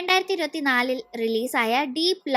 2024 റിലീസായ deep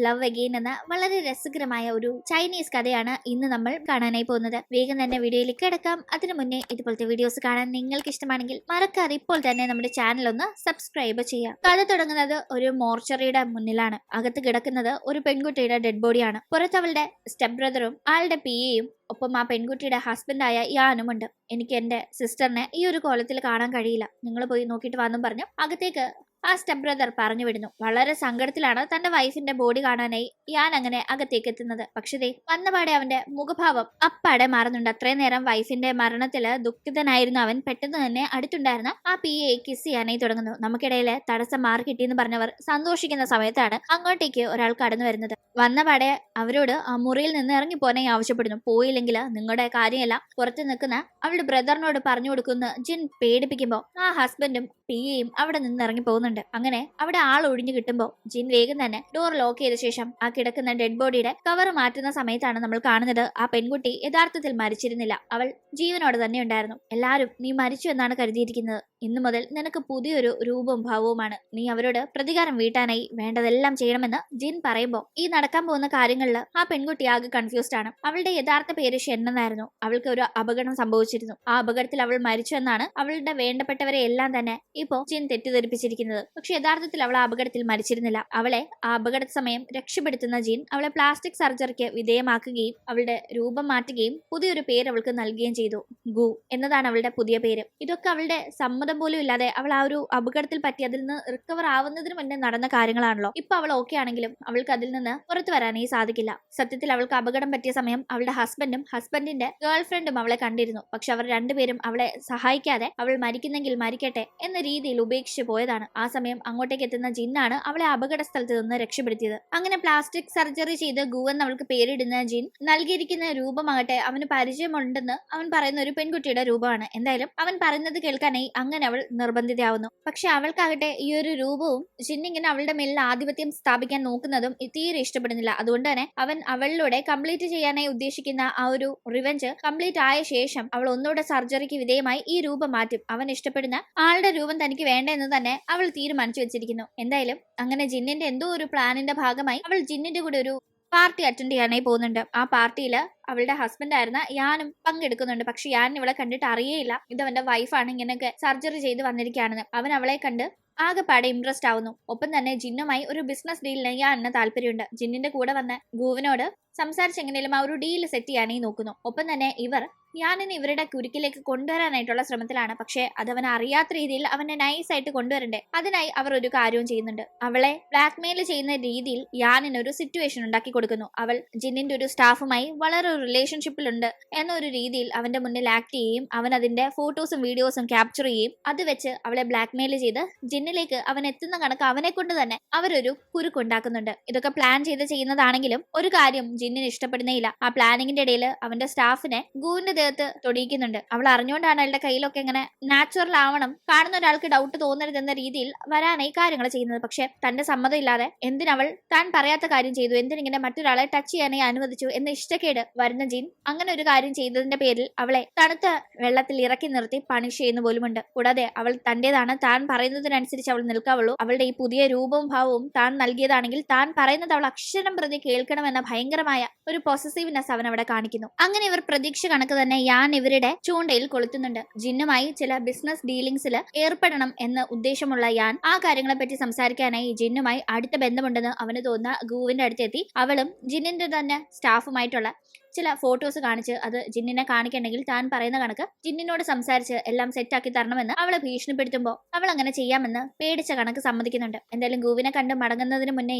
love again എന്ന വളരെ രസകരമായ ഒരു ചൈനീസ് കഥയാണ് ഇന്ന് നമ്മൾ കാണാനായി പോകുന്നത്. വേഗം തന്നെ വീഡിയോയിലേക്ക് കിടക്കാം. അതിനു മുന്നേ ഇതുപോലത്തെ വീഡിയോസ് കാണാൻ നിങ്ങൾക്ക് ഇഷ്ടമാണെങ്കിൽ മറക്കാതെ ഇപ്പോൾ തന്നെ നമ്മുടെ ചാനൽ ഒന്ന് സബ്സ്ക്രൈബ് ചെയ്യാം. കഥ തുടങ്ങുന്നത് ഒരു മോർച്ചറിയുടെ മുന്നിലാണ്. അകത്ത് കിടക്കുന്നത് ഒരു പെൺകുട്ടിയുടെ ഡെഡ് ബോഡിയാണ്. പുറത്ത് അവളുടെ സ്റ്റെപ്പ് ബ്രദറും ആളുടെ പിയെയും ഒപ്പം ആ പെൺകുട്ടിയുടെ ഹസ്ബൻഡായ യാനുമുണ്ട്. എനിക്ക് എന്റെ സിസ്റ്ററിനെ ഈ ഒരു കോലത്തിൽ കാണാൻ കഴിയില്ല, നിങ്ങൾ പോയി നോക്കിയിട്ട് വന്നും പറഞ്ഞു അകത്തേക്ക് ആ സ്റ്റെപ്പ് ബ്രദർ പറഞ്ഞു വിടുന്നു. വളരെ സങ്കടത്തിലാണ് തന്റെ വൈഫിന്റെ ബോഡി കാണാനായി യാൻ അങ്ങനെ അകത്തേക്ക് എത്തുന്നത്. പക്ഷേ വന്നപാടെ അവന്റെ മുഖഭാവം അപ്പാടെ മാറുന്നുണ്ട്. അത്രയും നേരം വൈഫിന്റെ മരണത്തില് ദുഃഖിതനായിരുന്നു അവൻ. പെട്ടെന്ന് തന്നെ അടുത്തുണ്ടായിരുന്ന ആ പിയെ കിസ് ചെയ്യാനായി തുടങ്ങുന്നു. നമുക്കിടയിലെ തടസ്സം മാറി കിട്ടിയെന്ന് പറഞ്ഞവർ സന്തോഷിക്കുന്ന സമയത്താണ് അങ്ങോട്ടേക്ക് ഒരാൾ കടന്നു വരുന്നത്. വന്നപാടെ അവരോട് ആ മുറിയിൽ നിന്ന് ഇറങ്ങിപ്പോനായി ആവശ്യപ്പെടുന്നു. പോയില്ലെങ്കിൽ നിങ്ങളുടെ കാര്യമെല്ലാം പുറത്ത് നിൽക്കുന്ന അവളുടെ ബ്രദറിനോട് പറഞ്ഞു കൊടുക്കുന്ന ജിൻ പേടിപ്പിക്കുമ്പോ ആ ഹസ്ബൻഡും പിയെയും അവിടെ നിന്ന് ഇറങ്ങി പോകുന്നുണ്ട്. അങ്ങനെ അവിടെ ആൾ ഒഴിഞ്ഞു കിട്ടുമ്പോൾ ജിൻ വേഗം തന്നെ ഡോർ ലോക്ക് ചെയ്ത ശേഷം ആ കിടക്കുന്ന ഡെഡ് ബോഡിയുടെ കവർ മാറ്റുന്ന സമയത്താണ് നമ്മൾ കാണുന്നത് ആ പെൺകുട്ടി യഥാർത്ഥത്തിൽ മരിച്ചിരുന്നില്ല. അവൾ ജീവനോടെ തന്നെ ഉണ്ടായിരുന്നു. എല്ലാരും നീ മരിച്ചു എന്നാണ് കരുതിയിരിക്കുന്നത്. ഇന്നു മുതൽ നിനക്ക് പുതിയൊരു രൂപവും ഭാവവുമാണ്. നീ അവരോട് പ്രതികാരം വീട്ടാനായി വേണ്ടതെല്ലാം ചെയ്യണമെന്ന് ജിൻ പറയുമ്പോൾ ഈ നടക്കാൻ പോകുന്ന കാര്യങ്ങളിൽ ആ പെൺകുട്ടി ആകെ കൺഫ്യൂസ്ഡ് ആണ്. അവളുടെ യഥാർത്ഥ പേര് ഷെൻ എന്നായിരുന്നു. അവൾക്ക് ഒരു അപകടം സംഭവിച്ചിരുന്നു. ആ അപകടത്തിൽ അവൾ മരിച്ചു എന്നാണ് അവളുടെ വേണ്ടപ്പെട്ടവരെ എല്ലാം തന്നെ ഇപ്പോ ജിൻ തെറ്റിദ്ധരിപ്പിച്ചിരിക്കുന്നത്. പക്ഷെ യഥാർത്ഥത്തിൽ അവൾ ആ അപകടത്തിൽ മരിച്ചിരുന്നില്ല. അവളെ ആ അപകട സമയം രക്ഷപ്പെടുത്തുന്ന ജിൻ അവളെ പ്ലാസ്റ്റിക് സർജറിക്ക് വിധേയമാക്കുകയും അവളുടെ രൂപം മാറ്റുകയും പുതിയൊരു പേര് അവൾക്ക് നൽകുകയും ചെയ്തു. ഗു എന്നതാണ് അവളുടെ പുതിയ പേര്. ഇതൊക്കെ അവളുടെ സമ്മതം പോലും ഇല്ലാതെ അവൾ ആ ഒരു അപകടത്തിൽ പറ്റി അതിൽ നിന്ന് റിക്കവർ ആവുന്നതിന് മുന്നേ നടന്ന കാര്യങ്ങളാണല്ലോ. ഇപ്പൊ അവൾ ഓക്കെ ആണെങ്കിലും അവൾക്ക് അതിൽ നിന്ന് പുറത്തു വരാനേ സാധിക്കില്ല. സത്യത്തിൽ അവൾക്ക് അപകടം പറ്റിയ സമയം അവളുടെ ഹസ്ബൻഡും ഹസ്ബൻഡിന്റെ ഗേൾ ഫ്രണ്ടും അവളെ കണ്ടിരുന്നു. പക്ഷെ അവർ രണ്ടുപേരും അവളെ സഹായിക്കാതെ അവൾ മരിക്കുന്നെങ്കിൽ മരിക്കട്ടെ എന്ന രീതിയിൽ ഉപേക്ഷിച്ചു പോയതാണ്. ആ സമയം അങ്ങോട്ടേക്ക് എത്തുന്ന ജിന്നാണ് അവളെ അപകട സ്ഥലത്ത് നിന്ന് രക്ഷപ്പെടുത്തിയത്. അങ്ങനെ പ്ലാസ്റ്റിക് സർജറി ചെയ്ത് ഗു എന്ന് അവൾക്ക് പേരിടുന്ന ജിൻ നൽകിയിരിക്കുന്ന രൂപമാകട്ടെ അവന് പരിചയമുണ്ടെന്ന് അവൻ പറയുന്ന ഒരു പെൺകുട്ടിയുടെ രൂപമാണ്. എന്തായാലും അവൻ പറയുന്നത് കേൾക്കാനായി അങ്ങനെ അവൾ നിർബന്ധിതയാവുന്നു. പക്ഷെ അവൾക്കാകട്ടെ ഈ ഒരു രൂപവും ജിന്നിങ്ങനെ അവളുടെ മേലിൽ ആധിപത്യം സ്ഥാപിക്കാൻ നോക്കുന്നതും തീരെ ഇഷ്ടപ്പെടുന്നില്ല. അതുകൊണ്ട് തന്നെ അവൻ അവളിലൂടെ കംപ്ലീറ്റ് ചെയ്യാനായി ഉദ്ദേശിക്കുന്ന ആ ഒരു റിവെഞ്ച് കംപ്ലീറ്റ് ആയ ശേഷം അവൾ ഒന്നുകൂടെ സർജറിക്ക് വിധേയമായി ഈ രൂപം മാറ്റും. അവൻ ഇഷ്ടപ്പെടുന്ന ആളുടെ രൂപം തനിക്ക് വേണ്ടെന്ന് തന്നെ അവൾ തീരുമാനിച്ചു വെച്ചിരിക്കുന്നു. എന്തായാലും അങ്ങനെ ജിന്നിന്റെ എന്തോ ഒരു പ്ലാനിന്റെ ഭാഗമായി അവൾ ജിന്നിന്റെ കൂടെ ഒരു പാർട്ടി അറ്റൻഡ് ചെയ്യാനായി പോകുന്നുണ്ട്. ആ പാർട്ടിയിൽ അവളുടെ ഹസ്ബൻഡ് ആയിരുന്ന യാനും പങ്കെടുക്കുന്നുണ്ട്. പക്ഷെ യാൻ ഇവളെ കണ്ടിട്ട് അറിയേയില്ല ഇതവന്റെ വൈഫാണ് ഇങ്ങനെയൊക്കെ സർജറി ചെയ്ത് വന്നിരിക്കുകയാണെന്ന്. അവൻ അവളെ കണ്ട് ആകെപ്പാടെ ഇംപ്രസ്ഡ് ആവുന്നു. ഒപ്പം തന്നെ ജിന്നുമായി ഒരു ബിസിനസ് ഡീലിന് യാനിന് താല്പര്യമുണ്ട്. ജിന്നിന്റെ കൂടെ വന്ന ഗുവിനോട് സംസാരിച്ച് എങ്ങനെയും ആ ഒരു ഡീൽ സെറ്റ് ചെയ്യാനായി നോക്കുന്നു. ഒപ്പം തന്നെ ഇവർ യാനിനെ ഇവരുടെ കുരുക്കിലേക്ക് കൊണ്ടുവരാനായിട്ടുള്ള ശ്രമത്തിലാണ്. പക്ഷെ അതവൻ അറിയാത്ത രീതിയിൽ അവനെ നൈസായിട്ട് കൊണ്ടുവരണ്ടേ, അതിനായി അവർ ഒരു കാര്യവും ചെയ്യുന്നുണ്ട്. അവളെ ബ്ലാക്ക്മെയിൽ ചെയ്യുന്ന രീതിയിൽ യാനിന് ഒരു സിറ്റുവേഷൻ ഉണ്ടാക്കി കൊടുക്കുന്നു. അവൾ ജിന്നിന്റെ ഒരു സ്റ്റാഫുമായി വളരെ ഒരു റിലേഷൻഷിപ്പിലുണ്ട് എന്നൊരു രീതിയിൽ അവന്റെ മുന്നിൽ ആക്ട് ചെയ്യുകയും അവൻ അതിന്റെ ഫോട്ടോസും വീഡിയോസും ക്യാപ്ചർ ചെയ്യുകയും അത് വെച്ച് അവളെ ബ്ലാക്ക്മെയിൽ ചെയ്ത് ജിന്നിലേക്ക് അവൻ എത്തുന്ന കണക്ക് അവനെ കൊണ്ട് തന്നെ അവരൊരു കുരുക്കുണ്ടാക്കുന്നുണ്ട്. ഇതൊക്കെ പ്ലാൻ ചെയ്ത് ചെയ്യുന്നതാണെങ്കിലും ഒരു കാര്യം ജിന്നിന് ഇഷ്ടപ്പെടുന്നേയില്ല. ആ പ്ലാനിങ്ങിന്റെ ഇടയിൽ അവന്റെ സ്റ്റാഫിനെ ഗുവിന്റെ ദേഹത്ത് തൊടിയിക്കുന്നുണ്ട്. അവൾ അറിഞ്ഞുകൊണ്ടാണ് അവളുടെ കയ്യിലൊക്കെ ഇങ്ങനെ നാച്ചുറൽ ആവണം, കാണുന്ന ഒരാൾക്ക് ഡൗട്ട് തോന്നരുതെന്ന രീതിയിൽ വരാനായി കാര്യങ്ങൾ ചെയ്യുന്നത്. പക്ഷെ തന്റെ സമ്മതം ഇല്ലാതെ എന്തിനവൾ താൻ പറയാത്ത കാര്യം ചെയ്തു, എന്തിനിങ്ങനെ മറ്റൊരാളെ ടച്ച് ചെയ്യാനായി അനുവദിച്ചു എന്ന ഇഷ്ടക്കേട് വരുന്ന ജിൻ അങ്ങനെ ഒരു കാര്യം ചെയ്തതിന്റെ പേരിൽ അവളെ തണുത്ത വെള്ളത്തിൽ ഇറക്കി നിർത്തി പണിഷ് ചെയ്യുന്ന പോലുമുണ്ട്. കൂടാതെ അവൾ തന്റേതാണ്, താൻ പറയുന്നതിനനുസരിച്ച് അവൾ നിൽക്കാവുള്ളൂ, അവളുടെ ഈ പുതിയ രൂപവും ഭാവവും താൻ നൽകിയതാണെങ്കിൽ താൻ പറയുന്നത് അവൾ അക്ഷരം പ്രതി കേൾക്കണമെന്ന ഭയങ്കരമായ ഒരു പൊസസീവ്നെസ് അവൻ അവിടെ കാണിക്കുന്നു. അങ്ങനെ ഇവർ പ്രതീക്ഷ കണക്ക് തന്നെ യാൻ ഇവരുടെ ചൂണ്ടയിൽ കൊളുത്തുന്നുണ്ട്. ജിന്നുമായി ചില ബിസിനസ് ഡീലിംഗ്സിൽ ഏർപ്പെടണം എന്ന ഉദ്ദേശമുള്ള യാൻ ആ കാര്യങ്ങളെ പറ്റി സംസാരിക്കാനായി ജിന്നുമായി അടുത്ത ബന്ധമുണ്ടെന്ന് അവന് തോന്നുന്ന ഗുവിന്റെ അടുത്തെത്തി അവളും ജിന്നിന്റെ തന്നെ സ്റ്റാഫുമായിട്ടുള്ള ചില ഫോട്ടോസ് കാണിച്ച് അത് ജിന്നിനെ കാണിക്കണമെങ്കിൽ താൻ പറയുന്ന കണക്ക് ജിന്നിനോട് സംസാരിച്ച് എല്ലാം സെറ്റാക്കി തരണമെന്ന് അവളെ ഭീഷണിപ്പെടുത്തുമ്പോൾ അവൾ അങ്ങനെ ചെയ്യാമെന്ന് പേടിച്ച കണക്ക് സമ്മതിക്കുന്നുണ്ട്. എന്തായാലും ഗുവിനെ കണ്ട് മടങ്ങുന്നതിന് മുന്നേ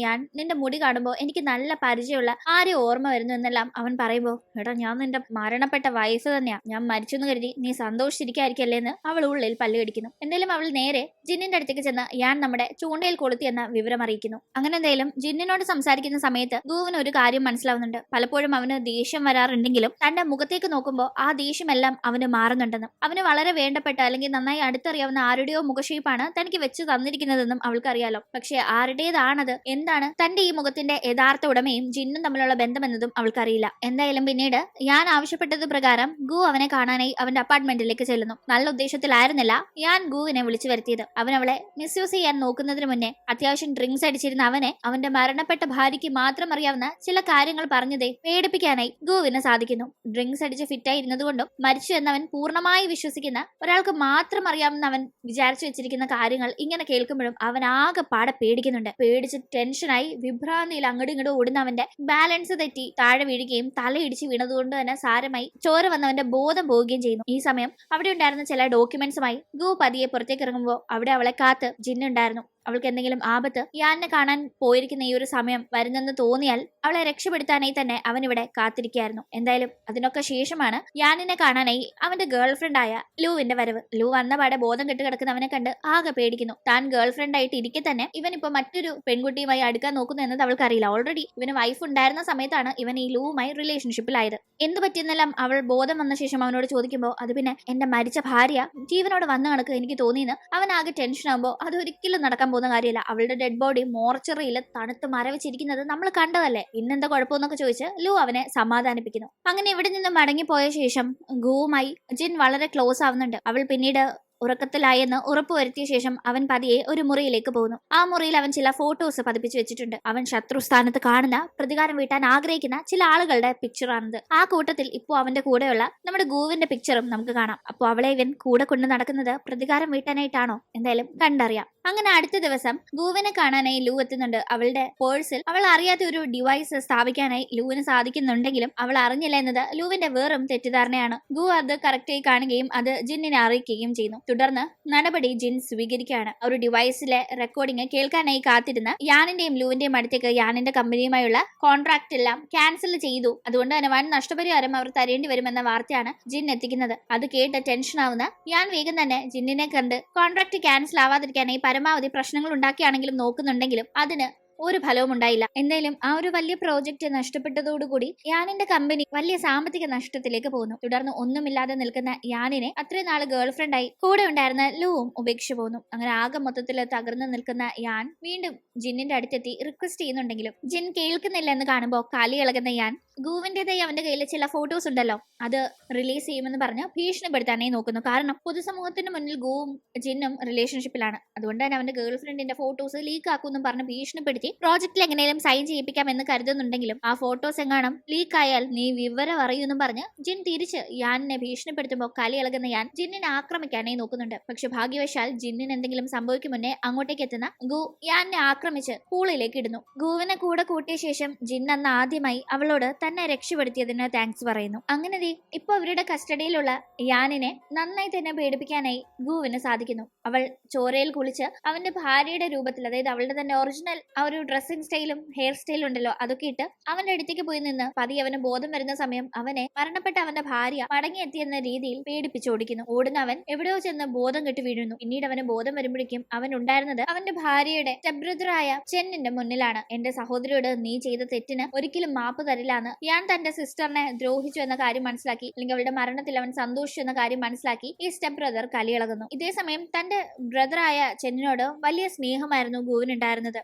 ഞാൻ നിന്റെ മുടി കാണുമ്പോൾ എനിക്ക് നല്ല പരിചയമുള്ള ആരെ ഓർമ്മ വരുന്നു എന്നെല്ലാം അവൻ പറയുമ്പോൾ എടാ ഞാൻ നിന്റെ മരണപ്പെട്ട വൈഫ് തന്നെയാ, ഞാൻ മരിച്ചെന്ന് കരുതി നീ സന്തോഷിച്ചിരിക്കായിരിക്കല്ലേ എന്ന് അവൾ ഉള്ളിൽ പല്ല് കടിക്കുന്നു. എന്തായാലും അവൾ നേരെ ജിന്നിന്റെ അടുത്തേക്ക് ചെന്ന് ഞാൻ നമ്മുടെ ചൂണ്ടയിൽ കൊളുത്തി എന്ന വിവരം അറിയിക്കുന്നു. അങ്ങനെ എന്തായാലും ജിന്നിനോട് സംസാരിക്കുന്ന സമയത്ത് ഗുവിന് ഒരു കാര്യം മനസ്സിലാവുന്നുണ്ട്. പലപ്പോഴും അവന് ദേഷ്യം വരാറുണ്ടെങ്കിലും തന്റെ മുഖത്തേക്ക് നോക്കുമ്പോൾ ആ ദേഷ്യമെല്ലാം അവന് മാറുന്നുണ്ടെന്നും അവന് വളരെ വേണ്ടപ്പെട്ട അല്ലെങ്കിൽ നന്നായി അടുത്തറിയാവുന്ന ആരുടെയോ മുഖഷേപ്പാണ് തനിക്ക് വെച്ച് തന്നിരിക്കുന്നതെന്നും അവൾക്കറിയാലോ. പക്ഷെ ആരുടേതാണത്, എന്താണ് തന്റെ ഈ മുഖത്തിന്റെ യഥാർത്ഥ ഉടമയും ജിന്നും തമ്മിലുള്ള ബന്ധമെന്നത് എന്നുള്ളതും അവൾക്കറിയില്ല. എന്തായാലും പിന്നീട് ഞാൻ ആവശ്യപ്പെട്ടത് പ്രകാരം ഗു അവനെ കാണാനായി അവന്റെ അപ്പാർട്ട്മെന്റിലേക്ക് ചെല്ലുന്നു. നല്ല ഉദ്ദേശത്തിലായിരുന്നില്ല ഞാൻ ഗുവിനെ വിളിച്ചു വരുത്തിയത്. അവൻ അവളെ മിസ്യൂസ് ചെയ്യാൻ നോക്കുന്നതിന് മുന്നേ അത്യാവശ്യം ഡ്രിങ്ക്സ് അടിച്ചിരുന്ന അവനെ അവന്റെ മരണപ്പെട്ട ഭാര്യയ്ക്ക് മാത്രം അറിയാവുന്ന ചില കാര്യങ്ങൾ പറഞ്ഞതേ പേടിപ്പിക്കാനായി ഗുവിന് സാധിക്കുന്നു. ഡ്രിങ്ക്സ് അടിച്ച് ഫിറ്റായിരുന്നതുകൊണ്ടും മരിച്ചു എന്നവൻ പൂർണ്ണമായി വിശ്വസിക്കുന്ന ഒരാൾക്ക് മാത്രം അറിയാവുന്ന അവൻ വിചാരിച്ചു വെച്ചിരിക്കുന്ന കാര്യങ്ങൾ ഇങ്ങനെ കേൾക്കുമ്പോഴും അവൻ ആകെ പാടെ പേടിക്കുന്നുണ്ട്. പേടിച്ച് ടെൻഷനായി വിഭ്രാന്തിയിൽ അങ്ങോട്ടും ഇങ്ങോട്ടും ഓടുന്ന അവന്റെ ബാലൻസ് തെറ്റി താഴെ വീഴുകയും തലയിടിച്ച് വീണതുകൊണ്ട് തന്നെ സാരമായി ചോര വന്നവന്റെ ബോധം പോവുകയും ചെയ്യുന്നു. ഈ സമയം അവിടെ ഉണ്ടായിരുന്ന ചില ഡോക്യുമെന്റ്സുമായി ഗു പതിയെ പുറത്തേക്ക് ഇറങ്ങുമ്പോൾ അവിടെ അവളെ കാത്ത് ജിന്നുണ്ടായിരുന്നു. അവൾക്ക് എന്തെങ്കിലും ആപത്ത് യാനെ കാണാൻ പോയിരിക്കുന്ന ഈ ഒരു സമയം വരുന്നെന്ന് തോന്നിയാൽ അവളെ രക്ഷപ്പെടുത്താനായി തന്നെ അവൻ ഇവിടെ കാത്തിരിക്കുകയായിരുന്നു. എന്തായാലും അതിനൊക്കെ ശേഷമാണ് യാനിനെ കാണാനായി അവന്റെ ഗേൾ ഫ്രണ്ടായ ലൂവിന്റെ വരവ്. ലൂ വന്നപാടെ ബോധം കെട്ട് കിടക്കുന്നവനെ കണ്ട് ആകെ പേടിക്കുന്നു. താൻ ഗേൾ ഫ്രണ്ട് ആയിട്ട് ഇരിക്കെ തന്നെ ഇവൻ ഇപ്പൊ മറ്റൊരു പെൺകുട്ടിയുമായി അടുക്കാൻ നോക്കുന്നു എന്നത് അവൾക്കറിയില്ല. ഓൾറെഡി ഇവന് വൈഫ് ഉണ്ടായിരുന്ന സമയത്താണ് ഇവൻ ഈ ലൂവുമായി റിലേഷൻഷിപ്പിലായത്. എന്ത് പറ്റിയെന്നെല്ലാം അവൾ ബോധം വന്ന ശേഷം അവനോട് ചോദിക്കുമ്പോൾ അത് പിന്നെ എന്റെ മരിച്ച ഭാര്യ ജീവനോട് വന്ന കണക്ക് എനിക്ക് തോന്നിയെന്ന് അവൻ ആകെ ടെൻഷൻ ആകുമ്പോൾ അതൊരിക്കലും നടക്കാൻ പോകുന്ന കാര്യമില്ല. അവളുടെ ഡെഡ് ബോഡി മോർച്ചറിയിൽ തണുത്ത് മരവിച്ചിരിക്കുന്നത് നമ്മൾ കണ്ടതല്ലേ, ഇന്നെന്താ കുഴപ്പമെന്നൊക്കെ ചോദിച്ച് ലൂ അവനെ സമാധാനിപ്പിക്കുന്നു. അങ്ങനെ ഇവിടെ നിന്ന് മടങ്ങിപ്പോയ ശേഷം ഗുവുമായി ജിൻ വളരെ ക്ലോസ് ആവുന്നുണ്ട്. അവൾ പിന്നീട് ഉറക്കത്തിലായെന്ന് ഉറപ്പുവരുത്തിയ ശേഷം അവൻ പതിയെ ഒരു മുറിയിലേക്ക് പോകുന്നു. ആ മുറിയിൽ അവൻ ചില ഫോട്ടോസ് പതിപ്പിച്ചു വെച്ചിട്ടുണ്ട്. അവൻ ശത്രുസ്ഥാനത്ത് കാണുന്ന പ്രതികാരം വീട്ടാൻ ആഗ്രഹിക്കുന്ന ചില ആളുകളുടെ പിക്ചറാണിത്. ആ കൂട്ടത്തിൽ ഇപ്പോൾ അവന്റെ കൂടെയുള്ള നമ്മുടെ ഗുവിന്റെ പിക്ചറും നമുക്ക് കാണാം. അപ്പോൾ അവളെ ഇവൻ കൂടെ കൊണ്ട് നടക്കുന്നത് പ്രതികാരം വീട്ടാനായിട്ടാണോ? എന്തായാലും കണ്ടറിയാം. അങ്ങനെ അടുത്ത ദിവസം ഗുവിനെ കാണാനായി ലൂ എത്തുന്നുണ്ട്. അവളുടെ പേഴ്സിൽ അവൾ അറിയാത്ത ഒരു ഡിവൈസ് സ്ഥാപിക്കാനായി ലൂവിന് സാധിക്കുന്നുണ്ടെങ്കിലും അവൾ അറിഞ്ഞില്ല എന്നത് ലൂവിന്റെ വെറും തെറ്റിദ്ധാരണയാണ്. ഗു അത് കറക്റ്റായി കാണുകയും അത് ജിന്നിനെ അറിയിക്കുകയും ചെയ്യുന്നു. തുടർന്ന് നടപടി ജിൻ സ്വീകരിക്കുകയാണ്. ഒരു ഡിവൈസിലെ റെക്കോർഡിംഗ് കേൾക്കാനായി കാത്തിരുന്ന യാനിന്റെയും ലൂവിന്റെയും അടുത്തേക്ക് യാനിന്റെ കമ്പനിയുമായുള്ള കോൺട്രാക്ട് എല്ലാം ക്യാൻസൽ ചെയ്തു. അതുകൊണ്ട് തന്നെ വൻ നഷ്ടപരിഹാരം അവർ തരേണ്ടി വരുമെന്ന വാർത്തയാണ് ജിൻ എത്തിക്കുന്നത്. അത് കേട്ട് ടെൻഷൻ ആവുന്ന യാൻ വേഗം തന്നെ ജിന്നിനെ കണ്ട് കോൺട്രാക്ട് ക്യാൻസൽ ആവാതിരിക്കാനായി പരമാവധി പ്രശ്നങ്ങൾ ഉണ്ടാക്കിയാണെങ്കിലും നോക്കുന്നുണ്ടെങ്കിലും അതിന് ഒരു ഫലവും ഉണ്ടായില്ല. എന്തായാലും ആ ഒരു വലിയ പ്രോജക്റ്റ് നഷ്ടപ്പെട്ടതോടുകൂടി യാനിന്റെ കമ്പനി വലിയ സാമ്പത്തിക നഷ്ടത്തിലേക്ക് പോകുന്നു. തുടർന്ന് ഒന്നുമില്ലാതെ നിൽക്കുന്ന യാനിനെ അത്രയും നാള് ഗേൾ ഫ്രണ്ടായി കൂടെ ഉണ്ടായിരുന്ന ലൂവും ഉപേക്ഷിച്ചു പോകുന്നു. അങ്ങനെ ആകെ മൊത്തത്തിൽ തകർന്നു നിൽക്കുന്ന യാൻ വീണ്ടും ജിന്നിന്റെ അടുത്തെത്തി റിക്വസ്റ്റ് ചെയ്യുന്നുണ്ടെങ്കിലും ജിൻ കേൾക്കുന്നില്ല എന്ന് കാണുമ്പോൾ കാലി ഇളകുന്ന യാൻ ഗുവിന്റേതായി അവന്റെ കയ്യിൽ ചില ഫോട്ടോസ് ഉണ്ടല്ലോ അത് റിലീസ് ചെയ്യുമെന്ന് പറഞ്ഞ് ഭീഷണിപ്പെടുത്താനായി നോക്കുന്നു. കാരണം പൊതുസമൂഹത്തിന് മുന്നിൽ ഗുവും ജിന്നും റിലേഷൻഷിപ്പിലാണ്. അതുകൊണ്ട് തന്നെ അവന്റെ ഗേൾ ഫ്രണ്ടിന്റെ ഫോട്ടോസ് ലീക്ക് ആക്കുമെന്നും പറഞ്ഞ് ഭീഷണിപ്പെടുത്തി പ്രോജക്റ്റിൽ എങ്ങനെയും സൈൻ ചെയ്യിപ്പിക്കാം എന്ന് കരുതുന്നുണ്ടെങ്കിലും ആ ഫോട്ടോസ് എങ്ങാനും ലീക്ക് ആയാൽ നീ വിവരം അറിയുമെന്നും പറഞ്ഞ് ജിൻ തിരിച്ച് യാനിനെ ഭീഷണിപ്പെടുത്തുമ്പോൾ കലി ഇളകുന്ന യാൻ ജിന്നിനെ ആക്രമിക്കാനായി നോക്കുന്നുണ്ട്. പക്ഷെ ഭാഗ്യവശാൽ ജിന്നിന് എന്തെങ്കിലും സംഭവിക്കും മുന്നേ അങ്ങോട്ടേക്ക് എത്തുന്ന ഗു യാനിനെ ആക്രമിച്ച് പൂളിലേക്ക് ഇടുന്നു. ഗുവിനെ കൂടെ കൂട്ടിയ ശേഷം ജിൻ അന്ന് ആദ്യമായി അവളോട് തന്നെ രക്ഷപ്പെടുത്തിയതിന് താങ്ക്സ് പറയുന്നു. അങ്ങനെ ഇപ്പൊ അവരുടെ കസ്റ്റഡിയിലുള്ള യാനിനെ നന്നായി തന്നെ പേടിപ്പിക്കാനായി ഗുവിന് സാധിക്കുന്നു. അവൾ ചോരയിൽ കുളിച്ച് അവന്റെ ഭാര്യയുടെ രൂപത്തിൽ, അതായത് അവളുടെ തന്നെ ഒറിജിനൽ ആ ഒരു ഡ്രസ്സിംഗ് സ്റ്റൈലും ഹെയർ സ്റ്റൈലും ഉണ്ടല്ലോ അതൊക്കെ ഇട്ട് അവന്റെ അടുത്തേക്ക് പോയി നിന്ന് പതി അവന് ബോധം വരുന്ന സമയം അവനെ മരണപ്പെട്ട അവന്റെ ഭാര്യ മടങ്ങിയെത്തിയെന്ന രീതിയിൽ പേടിപ്പിച്ചോടിക്കുന്നു. ഓടുന്ന അവൻ എവിടെയോ ചെന്ന് ബോധം കെട്ട് വീഴുന്നു. പിന്നീട് അവന് ബോധം വരുമ്പോഴേക്കും അവൻ ഉണ്ടായിരുന്നത് അവന്റെ ഭാര്യയുടെ സ്റ്റെപ്പ് ബ്രദറായ ചെന്നിന്റെ മുന്നിലാണ്. എന്റെ സഹോദരിയോട് നീ ചെയ്ത തെറ്റിന് ഒരിക്കലും മാപ്പ് തരില്ലാന്ന് ഞാൻ തന്റെ സിസ്റ്ററിനെ ദ്രോഹിച്ചു എന്ന കാര്യം മനസ്സിലാക്കി, അല്ലെങ്കിൽ അവളുടെ മരണത്തിൽ അവൻ സന്തോഷിച്ചു എന്ന കാര്യം മനസ്സിലാക്കി ഈ സ്റ്റെപ്പ് ബ്രദർ കലിയിളകുന്നു. ഇതേ സമയം തന്റെ ബ്രദറായ ചെന്നിനോട് വലിയ സ്നേഹമായിരുന്നു ഗുവിനുണ്ടായിരുന്നത്.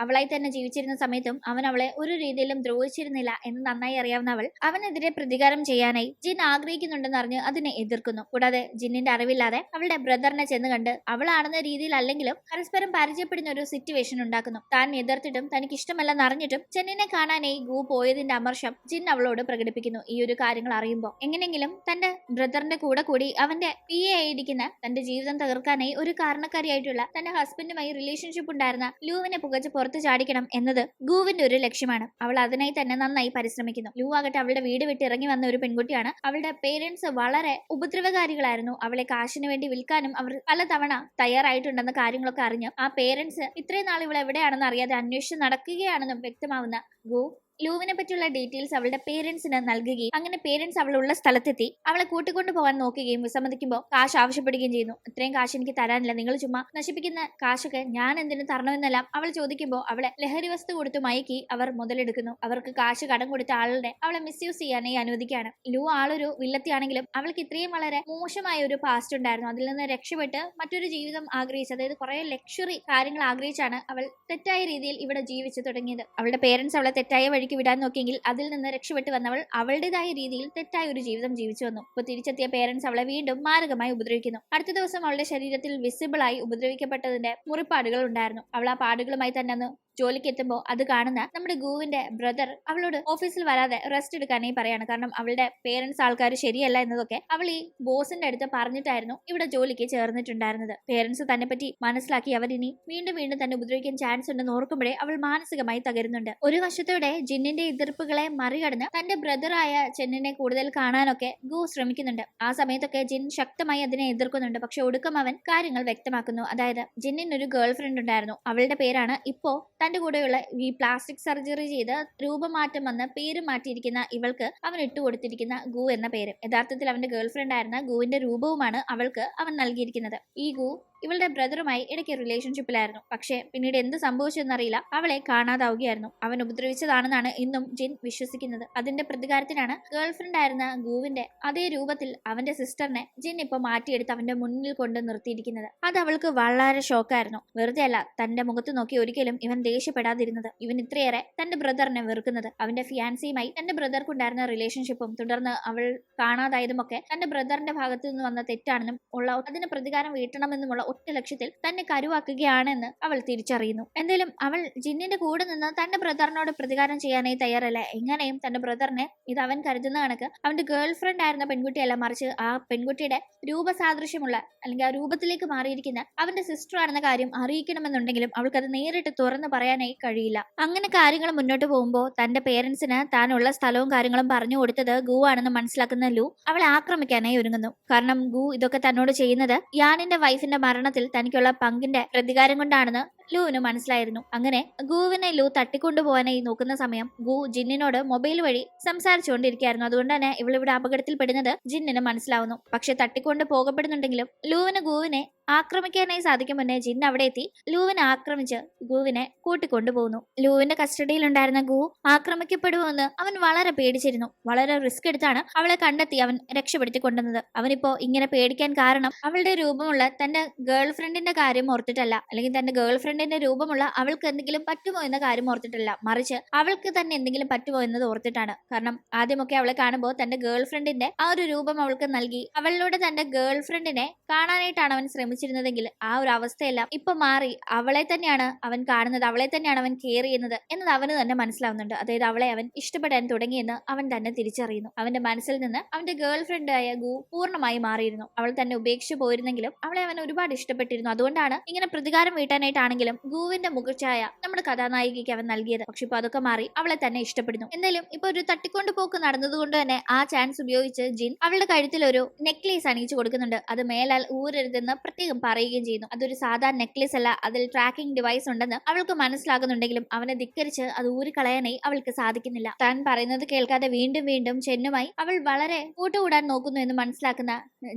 അവളായി തന്നെ ജീവിച്ചിരുന്ന സമയത്തും അവൻ അവളെ ഒരു രീതിയിലും ദ്രോഹിച്ചിരുന്നില്ല എന്ന് നന്നായി അറിയാവുന്ന അവനെതിരെ പ്രതികാരം ചെയ്യാനായി ജിൻ ആഗ്രഹിക്കുന്നുണ്ടെന്ന് അറിഞ്ഞ് അതിനെ എതിർക്കുന്നു. കൂടാതെ ജിന്നിന്റെ അറിവില്ലാതെ അവളുടെ ബ്രദറിനെ ചെന്ന് കണ്ട് അവളാണെന്ന രീതിയിലല്ലെങ്കിലും പരസ്പരം പരിചയപ്പെടുന്ന ഒരു സിറ്റുവേഷൻ ഉണ്ടാക്കുന്നു. താൻ എതിർത്തിട്ടും തനിക്ക് ഇഷ്ടമല്ലെന്ന് അറിഞ്ഞിട്ടും ചെന്നിനെ കാണാനായി ഗു പോയതിന്റെ അമർഷം ജിൻ അവളോട് പ്രകടിപ്പിക്കുന്നു. ഈ ഒരു കാര്യങ്ങൾ അറിയുമ്പോൾ എങ്ങനെയെങ്കിലും തന്റെ ബ്രദറിന്റെ കൂടെ കൂടി അവന്റെ PA ആയിരിക്കുന്ന തന്റെ ജീവിതം തകർക്കാനായി ഒരു കാരണക്കാരിയായിട്ടുള്ള തന്റെ ഹസ്ബൻഡുമായി റിലേഷൻഷിപ്പ് ഉണ്ടായിരുന്ന ലൂവിനെ പുകച്ച് പുറത്തു ചാടിക്കണം എന്നത് ഗുവിന്റെ ഒരു ലക്ഷ്യമാണ്. അവൾ അതിനായി തന്നെ നന്നായി പരിശ്രമിക്കുന്നു. ലൂ ആകട്ടെ അവളുടെ വീട് വിട്ട് ഇറങ്ങി വന്ന ഒരു പെൺകുട്ടിയാണ്. അവളുടെ പേരൻസ് വളരെ ഉപദ്രവകാരികളായിരുന്നു. അവളെ കാശിന് വേണ്ടി വിൽക്കാനും അവർ പലതവണ തയ്യാറായിട്ടുണ്ടെന്ന കാര്യങ്ങളൊക്കെ അറിഞ്ഞ് ആ പേരൻസ് ഇത്രയും നാൾ ഇവൾ എവിടെയാണെന്ന് അറിയാതെ അന്വേഷിച്ച് നടക്കുകയാണെന്നും വ്യക്തമാവുന്ന ഗു ലൂവിനെ പറ്റിയുള്ള ഡീറ്റെയിൽസ് അവളുടെ പേരൻസിന് നൽകുകയും അങ്ങനെ പേരൻസ് അവളുള്ള സ്ഥലത്തെത്തി അവളെ കൂട്ടിക്കൊണ്ടു പോകാൻ നോക്കുകയും വിസമ്മതിക്കുമ്പോൾ കാശ് ആവശ്യപ്പെടുകയും ചെയ്യുന്നു. ഇത്രയും കാശ് എനിക്ക് തരാനില്ല, നിങ്ങൾ ചുമ്മാ നശിപ്പിക്കുന്ന കാശൊക്കെ ഞാൻ എന്തിനു തരണമെന്നെല്ലാം അവൾ ചോദിക്കുമ്പോൾ അവളെ ലഹരി വസ്തു കൊടുത്ത് മയക്കി അവർ മുതലെടുക്കുന്നു. അവർക്ക് കാശ് കടം കൊടുത്ത ആളുടെ അവളെ മിസ്യൂസ് ചെയ്യാനായി അനുവദിക്കുകയാണ്. ലൂ ആളൊരു വില്ലത്തിയാണെങ്കിലും അവൾക്ക് ഇത്രയും വളരെ മോശമായ ഒരു പാസ്റ്റ് ഉണ്ടായിരുന്നു. അതിൽ നിന്ന് രക്ഷപ്പെട്ട് മറ്റൊരു ജീവിതം ആഗ്രഹിച്ചു, അതായത് കുറെ ലക്ഷറി കാര്യങ്ങൾ ആഗ്രഹിച്ചാണ് അവൾ തെറ്റായ രീതിയിൽ ഇവിടെ ജീവിച്ചു തുടങ്ങിയത്. അവളുടെ പേരൻസ് അവളെ തെറ്റായ വഴി വഴിക്ക് വിടാൻ നോക്കിയെങ്കിൽ അതിൽ നിന്ന് രക്ഷപ്പെട്ട് വന്നവൾ അവളുടേതായ രീതിയിൽ തെറ്റായ ഒരു ജീവിതം ജീവിച്ചു വന്നു. ഇപ്പോൾ തിരിച്ചെത്തിയ പേരൻസ് അവളെ വീണ്ടും മാരകമായി ഉപദ്രവിക്കുന്നു. അടുത്ത ദിവസം അവളുടെ ശരീരത്തിൽ വിസിബിൾ ആയി ഉപദ്രവിക്കപ്പെട്ടതിന്റെ മുറിപ്പാടുകൾ ഉണ്ടായിരുന്നു. അവൾ ആ പാടുകളുമായി തന്നെ അന്ന് ജോലിക്ക് എത്തുമ്പോൾ അത് കാണുന്ന നമ്മുടെ ഗൂവിന്റെ ബ്രദർ അവളോട് ഓഫീസിൽ വരാതെ റെസ്റ്റ് എടുക്കാനായി പറയാണ്. കാരണം അവളുടെ പേരൻസ് ആൾക്കാർ ശരിയല്ല എന്നതൊക്കെ അവൾ ഈ ബോസിന്റെ അടുത്ത് പറഞ്ഞിട്ടായിരുന്നു ഇവിടെ ജോലിക്ക് ചേർന്നിട്ടുണ്ടായിരുന്നത്. പേരൻസ് തന്നെ പറ്റി മനസ്സിലാക്കി അവരിനി വീണ്ടും വീണ്ടും തന്നെ ഉപദ്രവിക്കാൻ ചാൻസ് ഉണ്ടെന്ന് ഓർക്കുമ്പോഴേ അവൾ മാനസികമായി തകരുന്നുണ്ട്. ഒരു വശത്തോടെ ജിന്നിന്റെ എതിർപ്പുകളെ മറികടന്ന് തന്റെ ബ്രദറായ ചെന്നിനെ കൂടുതൽ കാണാനൊക്കെ ഗൂ ശ്രമിക്കുന്നുണ്ട്. ആ സമയത്തൊക്കെ ജിൻ ശക്തമായി അതിനെ എതിർക്കുന്നുണ്ട്. പക്ഷെ ഒടുക്കം അവൻ കാര്യങ്ങൾ വ്യക്തമാക്കുന്നു. അതായത് ജിന്നിന് ഒരു ഗേൾ ഫ്രണ്ട് ഉണ്ടായിരുന്നു. അവളുടെ പേരാണ് ഇപ്പോ തന്റെ കൂടെയുള്ള ഈ പ്ലാസ്റ്റിക് സർജറി ചെയ്ത് രൂപമാറ്റം വന്ന് പേര് മാറ്റിയിരിക്കുന്ന ഇവൾക്ക് അവൻ ഇട്ടുകൊടുത്തിരിക്കുന്ന ഗു എന്ന പേര്. യഥാർത്ഥത്തിൽ അവന്റെ ഗേൾ ഫ്രണ്ട് ആയിരുന്ന ഗുവിന്റെ രൂപവുമാണ് അവൾക്ക് അവൻ നൽകിയിരിക്കുന്നത്. ഈ ഗു ഇവളുടെ ബ്രദറുമായി ഇടയ്ക്ക് റിലേഷൻഷിപ്പിലായിരുന്നു. പക്ഷേ പിന്നീട് എന്ത് സംഭവിച്ചെന്നറിയില്ല, അവളെ കാണാതാവുകയായിരുന്നു. അവൻ ഉപദ്രവിച്ചതാണെന്നാണ് ഇന്നും ജിൻ വിശ്വസിക്കുന്നത്. അതിന്റെ പ്രതികാരത്തിനാണ് ഗേൾ ഫ്രണ്ട് ആയിരുന്ന ഗൂവിന്റെ അതേ രൂപത്തിൽ അവന്റെ സിസ്റ്ററിനെ ജിൻ ഇപ്പൊ മാറ്റിയെടുത്ത് അവന്റെ മുന്നിൽ കൊണ്ട് നിർത്തിയിരിക്കുന്നത്. അത് അവൾക്ക് വളരെ ഷോക്കായിരുന്നു. വെറുതെ അല്ല തന്റെ മുഖത്ത് നോക്കി ഒരിക്കലും ഇവൻ ദേഷ്യപ്പെടാതിരുന്നത്. ഇവൻ ഇത്രയേറെ തന്റെ ബ്രദറിനെ വെറുക്കുന്നത്. അവന്റെ ഫിയാൻസിയുമായി തന്റെ ബ്രദർക്കുണ്ടായിരുന്ന റിലേഷൻഷിപ്പും തുടർന്ന് അവൾ കാണാതായതുമൊക്കെ തന്റെ ബ്രദറിന്റെ ഭാഗത്തു നിന്ന് വന്ന തെറ്റാണെന്നും ഉള്ള അതിന് പ്രതികാരം വീട്ടണമെന്നുമുള്ള ഒറ്റ ലക്ഷ്യത്തിൽ തന്നെ കരുവാക്കുകയാണെന്ന് അവൾ തിരിച്ചറിയുന്നു. എന്തായാലും അവൾ ജിന്നിന്റെ കൂടെ നിന്ന് തന്റെ ബ്രദറിനോട് പ്രതികാരം ചെയ്യാനായി തയ്യാറല്ല. എങ്ങനെയും തന്റെ ബ്രദറിനെ ഇത് അവൻ കരുതുന്ന കണക്ക് അവന്റെ ഗേൾ ഫ്രണ്ട് ആയിരുന്ന പെൺകുട്ടിയല്ല, മറിച്ച് ആ പെൺകുട്ടിയുടെ രൂപസാദൃശ്യമുള്ള അല്ലെങ്കിൽ ആ രൂപത്തിലേക്ക് മാറിയിരിക്കുന്ന അവന്റെ സിസ്റ്റർ ആണെന്ന കാര്യം അറിയിക്കണമെന്നുണ്ടെങ്കിലും അവൾക്കത് നേരിട്ട് തുറന്നു പറയാനായി കഴിയില്ല. അങ്ങനെ കാര്യങ്ങൾ മുന്നോട്ട് പോകുമ്പോൾ തന്റെ പേരൻസിന് താനുള്ള സ്ഥലവും കാര്യങ്ങളും പറഞ്ഞു കൊടുത്തത് ഗു ആണെന്ന് മനസ്സിലാക്കുന്ന ലു അവളെ ആക്രമിക്കാനായി ഒരുങ്ങുന്നു. കാരണം ഗു ഇതൊക്കെ തന്നോട് ചെയ്യുന്നത് യാനിന്റെ വൈഫിന്റെ മരണത്തിൽ തനിക്കുള്ള പങ്കിന്റെ പ്രതികാരം കൊണ്ടാണെന്ന് ലൂവിന് മനസ്സിലായിരുന്നു. അങ്ങനെ ഗുവിനെ ലൂ തട്ടിക്കൊണ്ടുപോകാനായി നോക്കുന്ന സമയം ഗു ജിന്നിനോട് മൊബൈൽ വഴി സംസാരിച്ചുകൊണ്ടിരിക്കുകയായിരുന്നു. അതുകൊണ്ട് തന്നെ ഇവളിവിടെ അപകടത്തിൽപ്പെടുന്നത് ജിന്നിന് മനസ്സിലാവുന്നു. പക്ഷെ തട്ടിക്കൊണ്ട് പോകപ്പെടുന്നുണ്ടെങ്കിലും ലൂവിന് ഗുവിനെ ആക്രമിക്കാനായി സാധിക്കും മുന്നേ ജിൻ അവിടെ എത്തി ലൂവിനെ ആക്രമിച്ച് ഗുവിനെ കൂട്ടിക്കൊണ്ടുപോകുന്നു. ലൂവിന്റെ കസ്റ്റഡിയിലുണ്ടായിരുന്ന ഗു ആക്രമിക്കപ്പെടുമെന്ന് അവൻ വളരെ പേടിച്ചിരുന്നു. വളരെ റിസ്ക് എടുത്താണ് അവളെ കണ്ടെത്തി അവൻ രക്ഷപ്പെടുത്തി കൊണ്ടുവന്നത്. അവനിപ്പോ ഇങ്ങനെ പേടിക്കാൻ കാരണം അവളുടെ രൂപമുള്ള തന്റെ ഗേൾ ഫ്രണ്ടിന്റെ കാര്യം ഓർത്തിട്ടല്ല, അല്ലെങ്കിൽ തന്റെ ഗേൾ ഫ്രണ്ടിന്റെ രൂപമുള്ള അവൾക്ക് എന്തെങ്കിലും പറ്റുമോ എന്ന കാര്യം ഓർത്തിട്ടല്ല, മറിച്ച് അവൾക്ക് തന്നെ എന്തെങ്കിലും പറ്റുമോ എന്നത് ഓർത്തിട്ടാണ്. കാരണം ആദ്യമൊക്കെ അവളെ കാണുമ്പോൾ തന്റെ ഗേൾ ഫ്രണ്ടിന്റെ ആ ഒരു രൂപം അവൾക്ക് നൽകി അവളിലൂടെ തന്റെ ഗേൾ ഫ്രണ്ടിനെ കാണാനായിട്ടാണ് അവൻ ശ്രമിച്ചിരുന്നതെങ്കിൽ ആ ഒരു അവസ്ഥയെല്ലാം ഇപ്പൊ മാറി അവളെ തന്നെയാണ് അവൻ കാണുന്നത്, അവളെ തന്നെയാണ് അവൻ കെയർ ചെയ്യുന്നത് എന്നത് അവന് തന്നെ മനസ്സിലാവുന്നുണ്ട്. അതായത് അവളെ അവൻ ഇഷ്ടപ്പെടാൻ തുടങ്ങിയെന്ന് അവൻ തന്നെ തിരിച്ചറിയുന്നു. അവന്റെ മനസ്സിൽ നിന്ന് അവന്റെ ഗേൾ ഫ്രണ്ടായ ഗു പൂർണ്ണമായി മാറിയിരുന്നു. അവൾ തന്നെ ഉപേക്ഷിച്ചു പോയിരുന്നെങ്കിലും അവളെ അവൻ ഒരുപാട് ഇഷ്ടപ്പെട്ടിരുന്നു. അതുകൊണ്ടാണ് ഇങ്ങനെ പ്രതികാരം വീട്ടാനായിട്ടാണെങ്കിലും ഗുവിന്റെ മുഖച്ഛായ നമ്മുടെ കഥാനായികയ്ക്ക് അവൻ നൽകിയത്. പക്ഷെ ഇപ്പൊ അതൊക്കെ മാറി അവളെ തന്നെ ഇഷ്ടപ്പെടുന്നു. എന്തായാലും ഇപ്പൊ ഒരു തട്ടിക്കൊണ്ടു പോക്ക് നടന്നതുകൊണ്ട് തന്നെ ആ ചാൻസ് ഉപയോഗിച്ച് ജിൻ അവളുടെ കഴുത്തിൽ ഒരു നെക്ലേസ് അണിയിച്ചു കൊടുക്കുന്നുണ്ട്. അത് മേലാൽ ഊരരുതെന്ന് പ്രത്യേകം പറയുകയും ചെയ്യുന്നു. അതൊരു സാധാരണ നെക്ലേസ് അല്ല, അതിൽ ട്രാക്കിംഗ് ഡിവൈസ് ഉണ്ടെന്ന് അവൾക്ക് മനസ്സിലാകുന്നുണ്ടെങ്കിലും അവനെ ധിക്കരിച്ച് അത് ഊരിക്കളയാനായി അവൾക്ക് സാധിക്കുന്നില്ല. താൻ പറയുന്നത് കേൾക്കാതെ വീണ്ടും വീണ്ടും ചെന്നുമായി അവൾ വളരെ കൂട്ടുകൂടാൻ നോക്കുന്നു എന്ന് മനസ്സിലാക്കുന്ന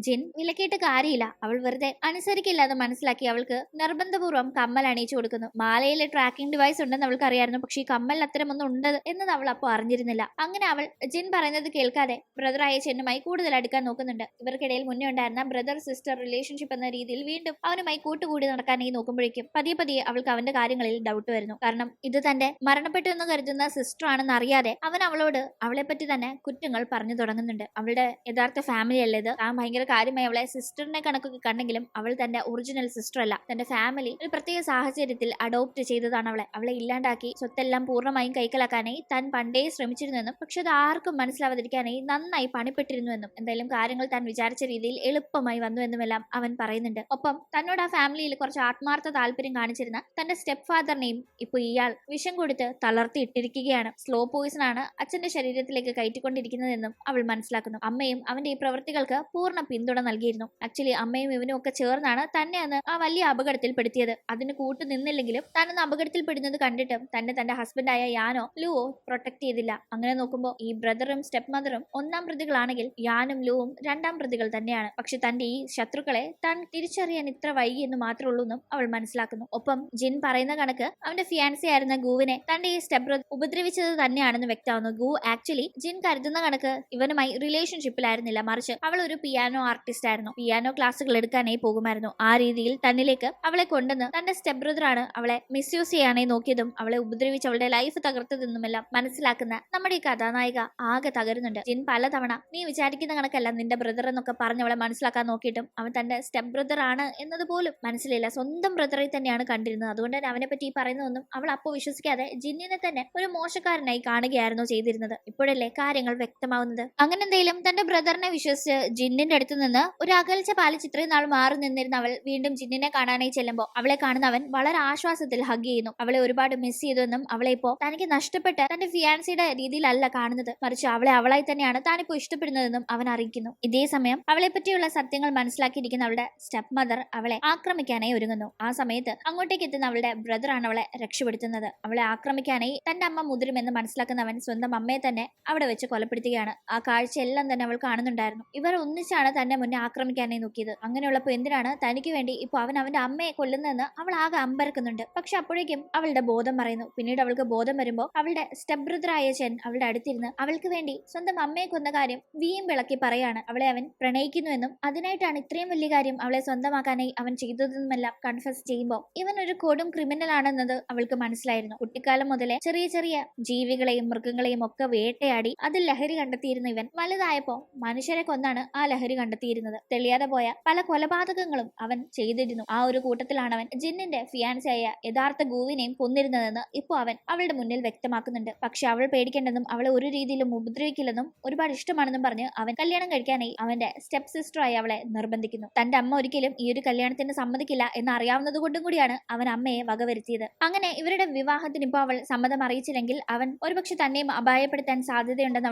ജിൻ വിലക്കേട്ട് കാര്യമില്ല, അവൾ വെറുതെ അനുസരിക്കില്ല എന്ന് മനസ്സിലാക്കി അവൾക്ക് നിർബന്ധപൂർവ്വം കമ്മൽ അണിയിച്ചു കൊടുക്കുന്നു. മാലയിൽ ട്രാക്കിംഗ് ഡിവൈസ് ഉണ്ടെന്ന് അവൾക്ക് അറിയായിരുന്നു. പക്ഷേ ഈ കമ്മലിൽ അത്തരമൊന്നും ഉണ്ട് എന്നത് അവൾ അപ്പോൾ അറിഞ്ഞിരുന്നില്ല. അങ്ങനെ അവൾ ജിൻ പറയുന്നത് കേൾക്കാതെ ബ്രദറായ ചെന്നുമായി കൂടുതൽ അടുക്കാൻ നോക്കുന്നുണ്ട്. ഇവർക്കിടയിൽ മുന്നേ ഉണ്ടായിരുന്ന ബ്രദർ സിസ്റ്റർ റിലേഷൻഷിപ്പ് എന്ന രീതിയിൽ വീണ്ടും അവനുമായി കൂട്ടുകൂടി നടക്കാനായി നോക്കുമ്പോഴേക്കും പതിയെ പതിയെ അവൾക്ക് അവന്റെ കാര്യങ്ങളിൽ ഡൗട്ട് വരുന്നു. കാരണം ഇത് തന്റെ മരണപ്പെട്ടു എന്ന് കരുതുന്ന സിസ്റ്റർ ആണെന്ന് അറിയാതെ അവൻ അവളോട് അവളെ പറ്റി തന്നെ കുറ്റങ്ങൾ പറഞ്ഞു തുടങ്ങുന്നുണ്ട്. അവളുടെ യഥാർത്ഥ ഫാമിലി അല്ലേ ഇത്, താൻ ഭയങ്കര കാര്യമായി അവളെ സിസ്റ്ററിനെ കണക്കൊക്കെ കണ്ടെങ്കിലും അവൾ തന്റെ ഒറിജിനൽ സിസ്റ്റർ അല്ല. തന്റെ ഫാമിലി ഒരു പ്രത്യേക സാഹചര്യത്തിൽ അഡോപ്റ്റ് ചെയ്തതാണ് അവളെ ഇല്ലാണ്ടാക്കി സ്വത്തെല്ലാം പൂർണ്ണമായും കൈക്കലാക്കാനായി താൻ പണ്ടേ ശ്രമിച്ചിരുന്നെന്നും പക്ഷെ അത് ആർക്കും മനസ്സിലാവാതിരിക്കാനായി നന്നായി പണിപ്പെട്ടിരുന്നുവെന്നും എന്തായാലും കാര്യങ്ങൾ താൻ വിചാരിച്ച രീതിയിൽ എളുപ്പമായി വന്നുവെന്നുമെല്ലാം അവൻ പറയുന്നുണ്ട്. ഒപ്പം തന്നോട് ആ ഫാമിലിയിൽ കുറച്ച് ആത്മാർത്ഥ താല്പര്യം കാണിച്ചിരുന്ന തന്റെ സ്റ്റെപ്പ് ഫാദറിനെയും ഇപ്പൊ ഇയാൾ വിഷം കൊടുത്ത് തളർത്തി ഇട്ടിരിക്കുകയാണ്. സ്ലോ പോയിസൺ ആണ് അച്ഛന്റെ ശരീരത്തിലേക്ക് കയറ്റിക്കൊണ്ടിരിക്കുന്നതെന്നും അവൾ മനസ്സിലാക്കുന്നു. അമ്മയും അവന്റെ ഈ പ്രവൃത്തികൾക്ക് പൂർണ്ണ പിന്തുണ നൽകിയിരുന്നു. ആക്ച്വലി അമ്മയും ഇവനും ഒക്കെ ചേർന്നാണ് തന്നെ അന്ന് ആ വലിയ അപകടത്തിൽ പെടുത്തിയത്. അതിന് കൂട്ടു നിന്നില്ലെങ്കിലും താനൊന്ന് അപകടത്തിൽ പെടുന്നത് കണ്ടിട്ടും തന്നെ തന്റെ ഹസ്ബൻഡായ യാനോ ലൂവോ പ്രൊട്ടക്ട് ചെയ്തില്ല. അങ്ങനെ നോക്കുമ്പോൾ ഈ ബ്രദറും സ്റ്റെപ്പ് മദറും ഒന്നാം പ്രതികളാണെങ്കിൽ യാനും ലൂവും രണ്ടാം പ്രതികൾ തന്നെയാണ്. പക്ഷെ തന്റെ ഈ ശത്രുക്കളെ താൻ തിരിച്ചറിയാൻ ഇത്ര വൈകി എന്ന് മാത്രമേ ഉള്ളൂ എന്നും അവൾ മനസ്സിലാക്കുന്നു. ഒപ്പം ജിൻ പറയുന്ന കണക്ക് അവന്റെ ഫിയാൻസി ആയിരുന്ന ഗുവിനെ തന്റെ ഈ സ്റ്റെപ്പ് ബ്രദർ ഉപദ്രവിച്ചത് തന്നെയാണെന്ന് വ്യക്തമാവുന്നു. ഗു ആക്ച്വലി ജിൻ കരുതുന്ന കണക്ക് ഇവനുമായി റിലേഷൻഷിപ്പിലായിരുന്നില്ല, മറിച്ച് അവൾ ഒരു പിയാനോ ആർട്ടിസ്റ്റ് ആയിരുന്നു. പിയാനോ ക്ലാസ്സുകൾ എടുക്കാനായി പോകുമായിരുന്നു. ആ രീതിയിൽ തന്നിലേക്ക് അവളെ കൊണ്ടുവന്ന് തന്റെ സ്റ്റെപ്പ് സ്റ്റെപ്പ് ബ്രദറാണ് അവളെ മിസ്യൂസ് ചെയ്യാനേ നോക്കിയതും അവളെ ഉപദ്രവിച്ച് അവളുടെ ലൈഫ് തകർത്തതെന്നുമെല്ലാം മനസ്സിലാക്കുന്ന നമ്മുടെ ഈ കഥാനായിക ആകെ തകരുന്നുണ്ട്. ജിൻ പലതവണ നീ വിചാരിക്കുന്ന കണക്കല്ല നിന്റെ ബ്രദർ എന്നൊക്കെ പറഞ്ഞ് അവളെ മനസ്സിലാക്കാൻ നോക്കിയിട്ടും അവൻ തന്റെ സ്റ്റെപ്പ് ബ്രദർ ആണ് എന്നത് പോലും മനസ്സിലില്ല. സ്വന്തം ബ്രദറെ തന്നെയാണ് കണ്ടിരുന്നത്. അതുകൊണ്ട് തന്നെ അവനെ പറ്റി ഈ പറയുന്നതൊന്നും അവൾ അപ്പോൾ വിശ്വസിക്കാതെ ജിന്നിനെ തന്നെ ഒരു മോശക്കാരനായി കാണുകയായിരുന്നു ചെയ്തിരുന്നത്. ഇപ്പോഴല്ലേ കാര്യങ്ങൾ വ്യക്തമാവുന്നത്. അങ്ങനെ എന്തെങ്കിലും തന്റെ ബ്രദറിനെ വിശ്വസിച്ച് ജിന്നിന്റെ അടുത്ത് നിന്ന് ഒരു അകൽച്ച പാലിച്ച് ഇത്രയും നാൾ മാറി നിന്നിരുന്ന അവൾ വീണ്ടും ജിന്നിനെ കാണാനായി ചെല്ലുമ്പോൾ അവളെ കാണുന്ന അവൻ വളരെ ആശ്വാസത്തിൽ ഹഗ് ചെയ്യുന്നു. അവളെ ഒരുപാട് മിസ് ചെയ്തുവെന്നും അവളെ ഇപ്പോ തനിക്ക് നഷ്ടപ്പെട്ട തന്റെ ഫിയാൻസിയുടെ രീതിയിലല്ല കാണുന്നത്, മറിച്ച് അവളെ അവളായി തന്നെയാണ് താനിപ്പോ ഇഷ്ടപ്പെടുന്നതെന്നും അവൻ അറിയിക്കുന്നു. ഇതേ സമയം അവളെ പറ്റിയുള്ള സത്യങ്ങൾ മനസ്സിലാക്കിയിരിക്കുന്ന അവളുടെ സ്റ്റെപ്പ് മദർ അവളെ ആക്രമിക്കാനായി ഒരുങ്ങുന്നു. ആ സമയത്ത് അങ്ങോട്ടേക്ക് എത്തുന്ന അവളുടെ ബ്രദറാണ് അവളെ രക്ഷപ്പെടുത്തുന്നത്. അവളെ ആക്രമിക്കാനായി തന്റെ അമ്മ മുതിരുമെന്ന് മനസ്സിലാക്കുന്നവൻ സ്വന്തം അമ്മയെ തന്നെ അവിടെ വെച്ച് കൊലപ്പെടുത്തുകയാണ്. ആ കാഴ്ചയെല്ലാം തന്നെ അവൾ കാണുന്നുണ്ടായിരുന്നു. ഇവർ ഒന്നിച്ചാണ് തന്നെ മുന്നേ ആക്രമിക്കാനായി നോക്കിയത്. അങ്ങനെയുള്ളപ്പോൾ എന്തിനാണ് തനിക്ക് വേണ്ടി ഇപ്പൊ അവൻ അവന്റെ അമ്മയെ കൊല്ലുന്നതെന്ന് അവൾ ആകെ അമ്പരക്കുന്നുണ്ട്. പക്ഷെ അപ്പോഴേക്കും അവളുടെ ബോധം മറയുന്നു. പിന്നീട് അവൾക്ക് ബോധം വരുമ്പോൾ അവളുടെ സ്റ്റെപ്പ് ബ്രദറായ ചെൻ അവളുടെ അടുത്തിരുന്ന് അവൾക്ക് വേണ്ടി സ്വന്തം അമ്മയെ കൊന്ന കാര്യം വീയും വിളക്കി പറയാണ്. അവളെ അവൻ പ്രണയിക്കുന്നുവെന്നും അതിനായിട്ടാണ് ഇത്രയും വലിയ കാര്യം അവളെ സ്വന്തമാക്കാനായി അവൻ ചെയ്തതെന്നുമെല്ലാം കൺഫസ് ചെയ്യുമ്പോൾ ഇവൻ ഒരു കൊടും ക്രിമിനൽ ആണെന്നത് അവൾക്ക് മനസ്സിലായിരുന്നു. കുട്ടിക്കാലം മുതലേ ചെറിയ ചെറിയ ജീവികളെയും മൃഗങ്ങളെയും ഒക്കെ വേട്ടയാടി അതിൽ ലഹരി കണ്ടെത്തിയിരുന്ന ഇവൻ വലുതായപ്പോ മനുഷ്യരെ കൊന്നാണ് ആ ലഹരി കണ്ടെത്തിയിരുന്നത്. തെളിയാതെ പോയ പല കൊലപാതകങ്ങളും അവൻ ചെയ്തിരുന്നു. ആ ഒരു കൂട്ടത്തിലാണ് അവൻ ജിന്നിന്റെ ഫിയാൻസിയായ യഥാർത്ഥ ഗൂവിനെയും കൊന്നിരുന്നതെന്ന് ഇപ്പോൾ അവൻ അവളുടെ മുന്നിൽ വ്യക്തമാക്കുന്നുണ്ട്. പക്ഷെ അവൾ പേടിക്കേണ്ടെന്നും അവളെ ഒരു രീതിയിലും ഉപദ്രവിക്കില്ലെന്നും ഒരുപാട് ഇഷ്ടമാണെന്നും പറഞ്ഞ് അവൻ കല്യാണം കഴിക്കാനായി അവന്റെ സ്റ്റെപ്പ് സിസ്റ്ററായി അവളെ നിർബന്ധിക്കുന്നു. തന്റെ അമ്മ ഒരിക്കലും ഈ ഒരു കല്യാണത്തിന് സമ്മതിക്കില്ല എന്ന് അറിയാവുന്നത് കൊണ്ടും കൂടിയാണ് അവൻ അമ്മയെ വകവരുത്തിയത്. അങ്ങനെ ഇവരുടെ വിവാഹത്തിന് ഇപ്പോൾ അവൾ സമ്മതം അറിയിച്ചില്ലെങ്കിൽ അവൻ ഒരുപക്ഷെ തന്നെയും അപായപ്പെടുത്താൻ സാധ്യതയുണ്ടെന്ന്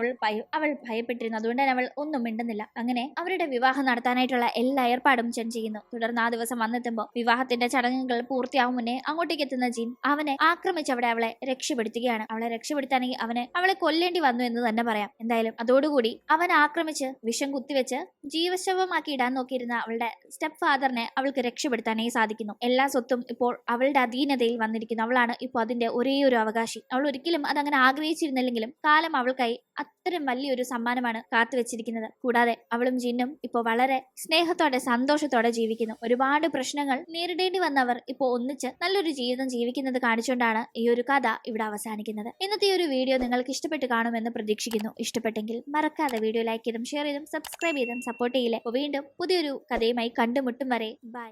അവൾ ഭയപ്പെട്ടിരുന്നു. അതുകൊണ്ട് തന്നെ അവൾ ഒന്നും മിണ്ടുന്നില്ല. അങ്ങനെ അവരുടെ വിവാഹം നടത്താനായിട്ടുള്ള എല്ലാ ഏർപ്പാടും ചെൻ ചെയ്യുന്നു. തുടർന്ന് ആ ദിവസം വന്നെത്തുമ്പോൾ വിവാഹത്തിന്റെ ചടങ്ങുകൾ പൂർത്തിയാവും മുന്നേ അങ്ങോട്ടേക്ക് എത്തുന്ന ജിൻ അവനെ ആക്രമിച്ച് അവളെ രക്ഷപ്പെടുത്തുകയാണ്. അവളെ രക്ഷപ്പെടുത്താനെങ്കിൽ അവളെ കൊല്ലേണ്ടി വന്നു എന്ന് തന്നെ പറയാം. എന്തായാലും അതോടുകൂടി അവൻ ആക്രമിച്ച് വിഷം കുത്തിവെച്ച് ജീവശവമാക്കി ഇടാൻ നോക്കിയിരുന്ന അവളുടെ സ്റ്റെപ്പ് ഫാദറിനെ അവൾക്ക് രക്ഷപ്പെടുത്താനായി സാധിക്കുന്നു. എല്ലാ സ്വത്തും ഇപ്പോൾ അവളുടെ അധീനതയിൽ വന്നിരിക്കുന്നു. അവളാണ് ഇപ്പോൾ അതിന്റെ ഒരേ ഒരു അവകാശി. അവൾ ഒരിക്കലും അതങ്ങനെ ആഗ്രഹിച്ചിരുന്നില്ലെങ്കിലും കാലം അവൾക്കായി അത്തരം വലിയൊരു സമ്മാനമാണ് കാത്തുവെച്ചിരിക്കുന്നത്. കൂടാതെ അവളും ജിന്നും ഇപ്പോൾ വളരെ സ്നേഹത്തോടെ സന്തോഷത്തോടെ ജീവിക്കുന്നു. ഒരുപാട് പ്രശ്നങ്ങൾ നേരിടേണ്ടി വന്നവർ ഇപ്പോൾ ഒന്നിച്ച് നല്ലൊരു ജീവിതം ജീവിക്കുന്നത് കാണിച്ചുകൊണ്ടാണ് ഈ ഒരു കഥ ഇവിടെ അവസാനിക്കുന്നത്. ഇന്നത്തെ ഈ ഒരു വീഡിയോ നിങ്ങൾക്ക് ഇഷ്ടപ്പെട്ട് കാണുമെന്ന് പ്രതീക്ഷിക്കുന്നു. ഇഷ്ടപ്പെട്ടെങ്കിൽ മറക്കാതെ വീഡിയോ ലൈക്ക് ചെയ്തും ഷെയർ ചെയ്തും സബ്സ്ക്രൈബ് ചെയ്തും സപ്പോർട്ട് ചെയ്യില്ലേ. വീണ്ടും പുതിയൊരു കഥയുമായി കണ്ടുമുട്ടും വരെ ബൈ.